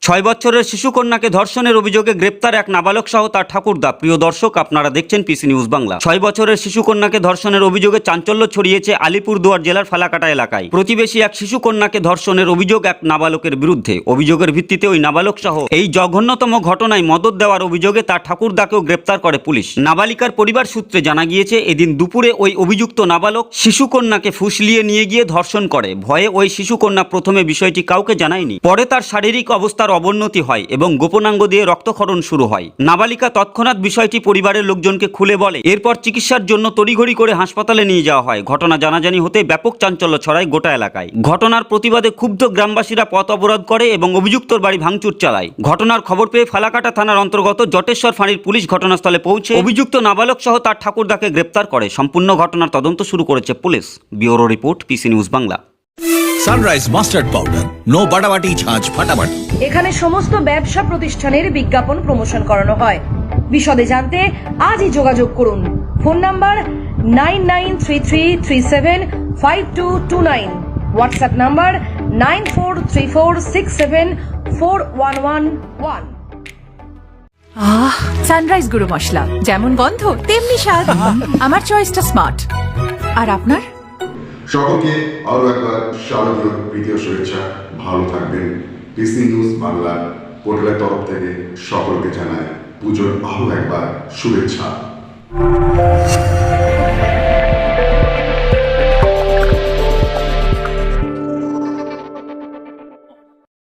6 বছরের শিশুকন্যাকে ধর্ষণের অভিযোগে গ্রেপ্তার এক নাবালক সহ তার ঠাকুরদা। প্রিয় দর্শক, আপনারা দেখছেন পিসি নিউজ বাংলা। 6 বছরের শিশুকন্যাকে ধর্ষণের অভিযোগে চাঞ্চল্য ছড়িয়েছে আলিপুরদুয়ার জেলার ফালাকাটা এলাকায়। প্রতিবেশী এক শিশুকন্যাকে ধর্ষণের অভিযোগ এক নাবালকের বিরুদ্ধে। অভিযোগের ভিত্তিতে ওই নাবালক সহ এই জঘন্যতম ঘটনায় মদত দেওয়ার অভিযোগে তার ঠাকুরদাকেও গ্রেপ্তার করে পুলিশ। নাবালিকার পরিবার সূত্রে জানা গিয়েছে, এদিন দুপুরে ওই অভিযুক্ত নাবালক শিশুকন্যাকে ফুসলিয়ে নিয়ে গিয়ে ধর্ষণ করে। ভয়ে ওই শিশুকন্যা প্রথমে বিষয়টি কাউকে জানায়নি। পরে তার শারীরিক অবস্থার অবনতি হয় এবং গোপনাঙ্গ দিয়ে রক্তক্ষরণ শুরু হয়। নাবালিকা তৎক্ষণাৎ বিষয়টি পরিবারের লোকজনকে খুলে বলে। এরপর চিকিৎসার জন্য তড়িঘড়ি করে হাসপাতালে নিয়ে যাওয়া হয়। ঘটনা জানাজানি হতে ব্যাপক চাঞ্চল্য ছড়ায় গোটা এলাকায়। ঘটনার প্রতিবাদে ক্ষুব্ধ গ্রামবাসীরা পথ অবরোধ করে এবং অভিযুক্তর বাড়ি ভাঙচুর চালায়। ঘটনার খবর পেয়ে ফালাকাটা থানার অন্তর্গত জটেশ্বর ফাঁড়ির পুলিশ ঘটনাস্থলে পৌঁছে অভিযুক্ত নাবালক সহ তার ঠাকুরদাকে গ্রেপ্তার করে। সম্পূর্ণ ঘটনার তদন্ত শুরু করেছে police. Bureau report, PC news Bangla. Sunrise mustard powder, no বাটাবাটি ছাঁচ ফাটাবাটি। এখানে সমস্ত ব্যবসা প্রতিষ্ঠানের বিজ্ঞাপন প্রমোশন করানো হয়। বিশদে জানতে আজই যোগাযোগ করুন। Phone number 9933375229, WhatsApp number 9434674111। Sunrise গুঁড়ো মশলা, যেমন গন্ধ তেমনি স্বাদ। আমার চয়েসটা স্মার্ট। আর আপনার? সকলকে আরো একবার শারদীয় প্রীতীয় শুভেচ্ছা। ভালো থাকবেন। পিসি নিউজ বাংলা পোর্টালের তরফ থেকে সকলকে জানায় পুজোর আরো একবার শুভেচ্ছা।